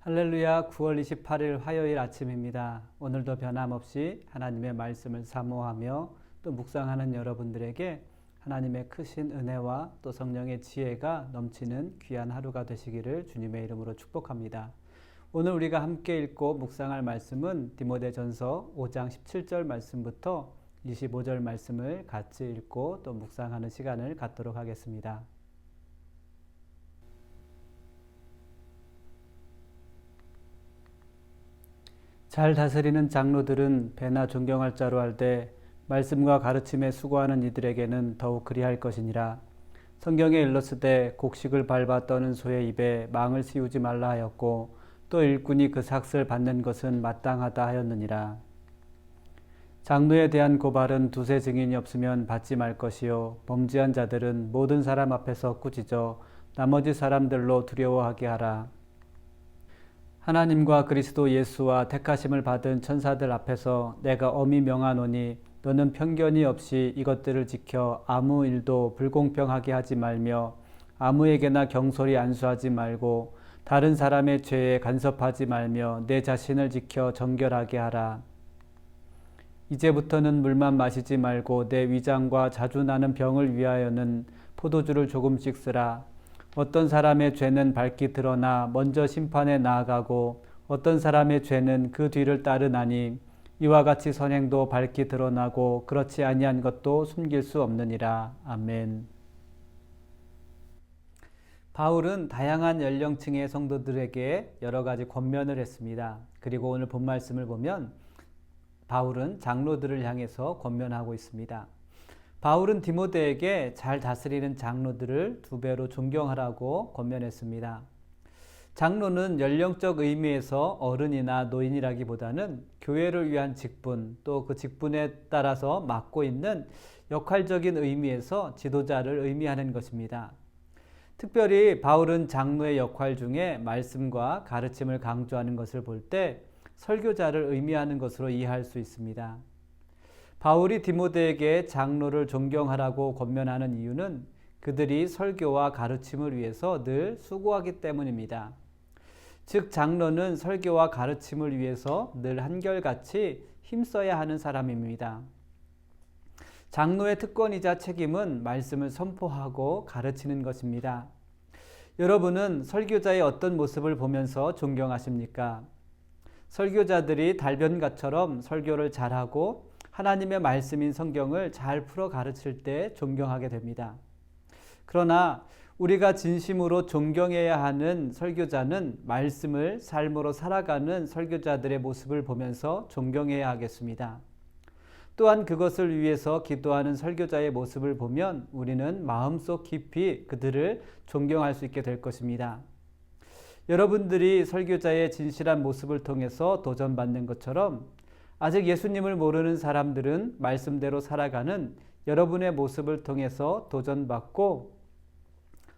할렐루야. 9월 28일 화요일 아침입니다. 오늘도 변함없이 하나님의 말씀을 사모하며 또 묵상하는 여러분들에게 하나님의 크신 은혜와 또 성령의 지혜가 넘치는 귀한 하루가 되시기를 주님의 이름으로 축복합니다. 오늘 우리가 함께 읽고 묵상할 말씀은 디모데전서 5장 17절 말씀부터 25절 말씀을 같이 읽고 또 묵상하는 시간을 갖도록 하겠습니다. 잘 다스리는 장로들은 배나 존경할 자로 할 때 말씀과 가르침에 수고하는 이들에게는 더욱 그리할 것이니라. 성경에 일렀으되 곡식을 밟아 떠는 소의 입에 망을 씌우지 말라 하였고 또 일꾼이 그 삭을 받는 것은 마땅하다 하였느니라. 장로에 대한 고발은 두세 증인이 없으면 받지 말 것이요 범죄한 자들은 모든 사람 앞에서 꾸짖어 나머지 사람들로 두려워하게 하라. 하나님과 그리스도 예수와 택하심을 받은 천사들 앞에서 내가 엄히 명하노니 너는 편견이 없이 이것들을 지켜 아무 일도 불공평하게 하지 말며 아무에게나 경솔히 안수하지 말고 다른 사람의 죄에 간섭하지 말며 내 자신을 지켜 정결하게 하라. 이제부터는 물만 마시지 말고 내 위장과 자주 나는 병을 위하여는 포도주를 조금씩 쓰라. 어떤 사람의 죄는 밝히 드러나 먼저 심판에 나아가고 어떤 사람의 죄는 그 뒤를 따르나니 이와 같이 선행도 밝히 드러나고 그렇지 아니한 것도 숨길 수 없느니라. 아멘. 바울은 다양한 연령층의 성도들에게 여러 가지 권면을 했습니다. 그리고 오늘 본 말씀을 보면 바울은 장로들을 향해서 권면하고 있습니다. 바울은 디모데에게 잘 다스리는 장로들을 두 배로 존경하라고 권면했습니다. 장로는 연령적 의미에서 어른이나 노인이라기보다는 교회를 위한 직분, 또 그 직분에 따라서 맡고 있는 역할적인 의미에서 지도자를 의미하는 것입니다. 특별히 바울은 장로의 역할 중에 말씀과 가르침을 강조하는 것을 볼 때 설교자를 의미하는 것으로 이해할 수 있습니다. 바울이 디모데에게 장로를 존경하라고 권면하는 이유는 그들이 설교와 가르침을 위해서 늘 수고하기 때문입니다. 즉 장로는 설교와 가르침을 위해서 늘 한결같이 힘써야 하는 사람입니다. 장로의 특권이자 책임은 말씀을 선포하고 가르치는 것입니다. 여러분은 설교자의 어떤 모습을 보면서 존경하십니까? 설교자들이 달변가처럼 설교를 잘하고 하나님의 말씀인 성경을 잘 풀어 가르칠 때 존경하게 됩니다. 그러나 우리가 진심으로 존경해야 하는 설교자는 말씀을 삶으로 살아가는 설교자들의 모습을 보면서 존경해야 하겠습니다. 또한 그것을 위해서 기도하는 설교자의 모습을 보면 우리는 마음속 깊이 그들을 존경할 수 있게 될 것입니다. 여러분들이 설교자의 진실한 모습을 통해서 도전받는 것처럼 아직 예수님을 모르는 사람들은 말씀대로 살아가는 여러분의 모습을 통해서 도전받고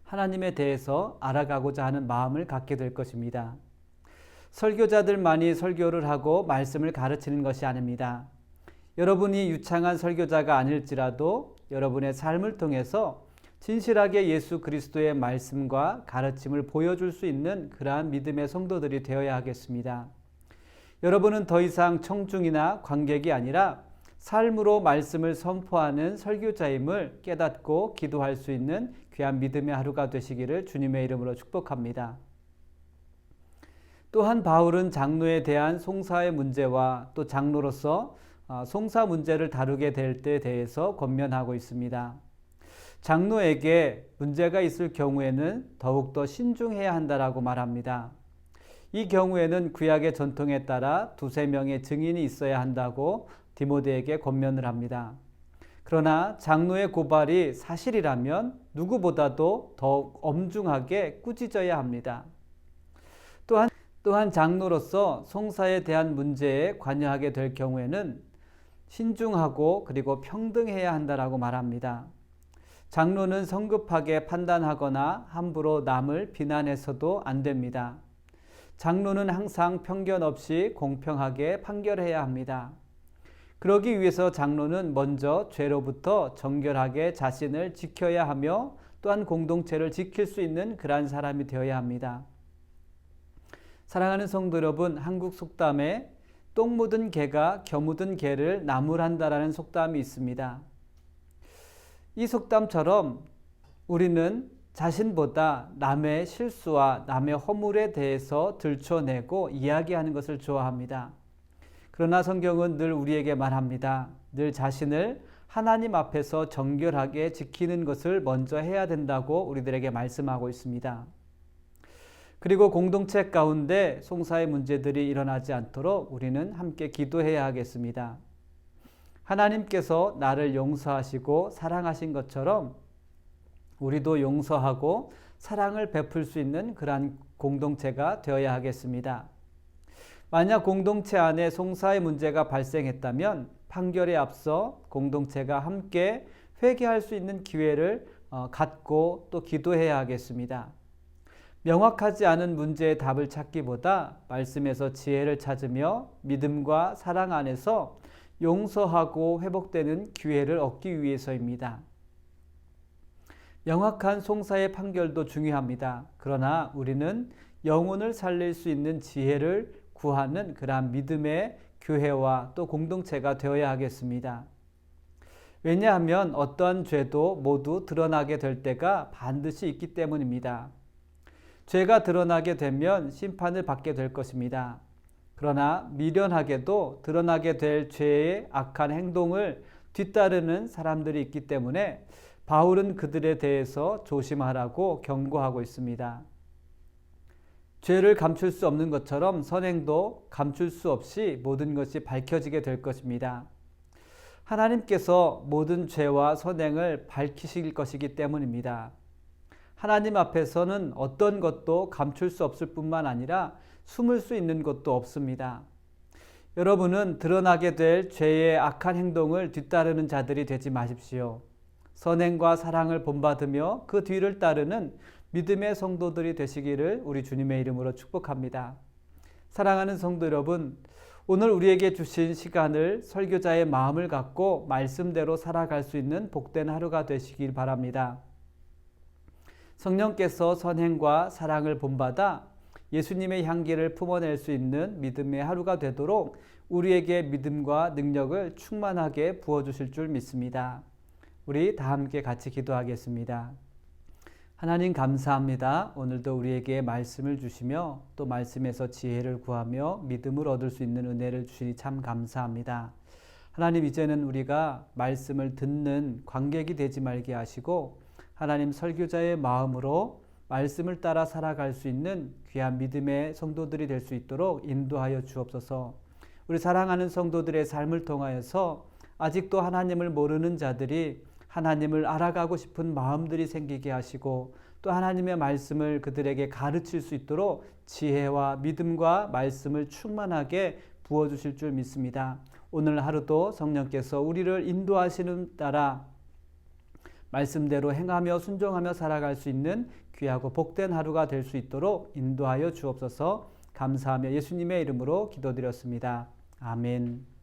하나님에 대해서 알아가고자 하는 마음을 갖게 될 것입니다. 설교자들만이 설교를 하고 말씀을 가르치는 것이 아닙니다. 여러분이 유창한 설교자가 아닐지라도 여러분의 삶을 통해서 진실하게 예수 그리스도의 말씀과 가르침을 보여줄 수 있는 그러한 믿음의 성도들이 되어야 하겠습니다. 여러분은 더 이상 청중이나 관객이 아니라 삶으로 말씀을 선포하는 설교자임을 깨닫고 기도할 수 있는 귀한 믿음의 하루가 되시기를 주님의 이름으로 축복합니다. 또한 바울은 장로에 대한 송사의 문제와 또 장로로서 송사 문제를 다루게 될 때에 대해서 권면하고 있습니다. 장로에게 문제가 있을 경우에는 더욱더 신중해야 한다라고 말합니다. 이 경우에는 구약의 전통에 따라 두세 명의 증인이 있어야 한다고 디모데에게 권면을 합니다. 그러나 장로의 고발이 사실이라면 누구보다도 더욱 엄중하게 꾸짖어야 합니다. 또한 장로로서 송사에 대한 문제에 관여하게 될 경우에는 신중하고 그리고 평등해야 한다라고 말합니다. 장로는 성급하게 판단하거나 함부로 남을 비난해서도 안 됩니다. 장로는 항상 편견 없이 공평하게 판결해야 합니다. 그러기 위해서 장로는 먼저 죄로부터 정결하게 자신을 지켜야 하며 또한 공동체를 지킬 수 있는 그러한 사람이 되어야 합니다. 사랑하는 성도 여러분, 한국 속담에 똥 묻은 개가 겨 묻은 개를 나무란다라는 속담이 있습니다. 이 속담처럼 우리는 자신보다 남의 실수와 남의 허물에 대해서 들춰내고 이야기하는 것을 좋아합니다. 그러나 성경은 늘 우리에게 말합니다. 늘 자신을 하나님 앞에서 정결하게 지키는 것을 먼저 해야 된다고 우리들에게 말씀하고 있습니다. 그리고 공동체 가운데 송사의 문제들이 일어나지 않도록 우리는 함께 기도해야 하겠습니다. 하나님께서 나를 용서하시고 사랑하신 것처럼 우리도 용서하고 사랑을 베풀 수 있는 그러한 공동체가 되어야 하겠습니다. 만약 공동체 안에 송사의 문제가 발생했다면 판결에 앞서 공동체가 함께 회개할 수 있는 기회를 갖고 또 기도해야 하겠습니다. 명확하지 않은 문제의 답을 찾기보다 말씀에서 지혜를 찾으며 믿음과 사랑 안에서 용서하고 회복되는 기회를 얻기 위해서입니다. 명확한 송사의 판결도 중요합니다. 그러나 우리는 영혼을 살릴 수 있는 지혜를 구하는 그러한 믿음의 교회와 또 공동체가 되어야 하겠습니다. 왜냐하면 어떠한 죄도 모두 드러나게 될 때가 반드시 있기 때문입니다. 죄가 드러나게 되면 심판을 받게 될 것입니다. 그러나 미련하게도 드러나게 될 죄의 악한 행동을 뒤따르는 사람들이 있기 때문에 바울은 그들에 대해서 조심하라고 경고하고 있습니다. 죄를 감출 수 없는 것처럼 선행도 감출 수 없이 모든 것이 밝혀지게 될 것입니다. 하나님께서 모든 죄와 선행을 밝히실 것이기 때문입니다. 하나님 앞에서는 어떤 것도 감출 수 없을 뿐만 아니라 숨을 수 있는 것도 없습니다. 여러분은 드러나게 될 죄의 악한 행동을 뒤따르는 자들이 되지 마십시오. 선행과 사랑을 본받으며 그 뒤를 따르는 믿음의 성도들이 되시기를 우리 주님의 이름으로 축복합니다. 사랑하는 성도 여러분, 오늘 우리에게 주신 시간을 설교자의 마음을 갖고 말씀대로 살아갈 수 있는 복된 하루가 되시길 바랍니다. 성령께서 선행과 사랑을 본받아 예수님의 향기를 품어낼 수 있는 믿음의 하루가 되도록 우리에게 믿음과 능력을 충만하게 부어주실 줄 믿습니다. 우리 다 함께 같이 기도하겠습니다. 하나님 감사합니다. 오늘도 우리에게 말씀을 주시며 또 말씀에서 지혜를 구하며 믿음을 얻을 수 있는 은혜를 주시니 참 감사합니다. 하나님, 이제는 우리가 말씀을 듣는 관객이 되지 말게 하시고 하나님, 설교자의 마음으로 말씀을 따라 살아갈 수 있는 귀한 믿음의 성도들이 될 수 있도록 인도하여 주옵소서. 우리 사랑하는 성도들의 삶을 통하여서 아직도 하나님을 모르는 자들이 하나님을 알아가고 싶은 마음들이 생기게 하시고 또 하나님의 말씀을 그들에게 가르칠 수 있도록 지혜와 믿음과 말씀을 충만하게 부어주실 줄 믿습니다. 오늘 하루도 성령께서 우리를 인도하시는 따라 말씀대로 행하며 순종하며 살아갈 수 있는 귀하고 복된 하루가 될 수 있도록 인도하여 주옵소서. 감사하며 예수님의 이름으로 기도드렸습니다. 아멘.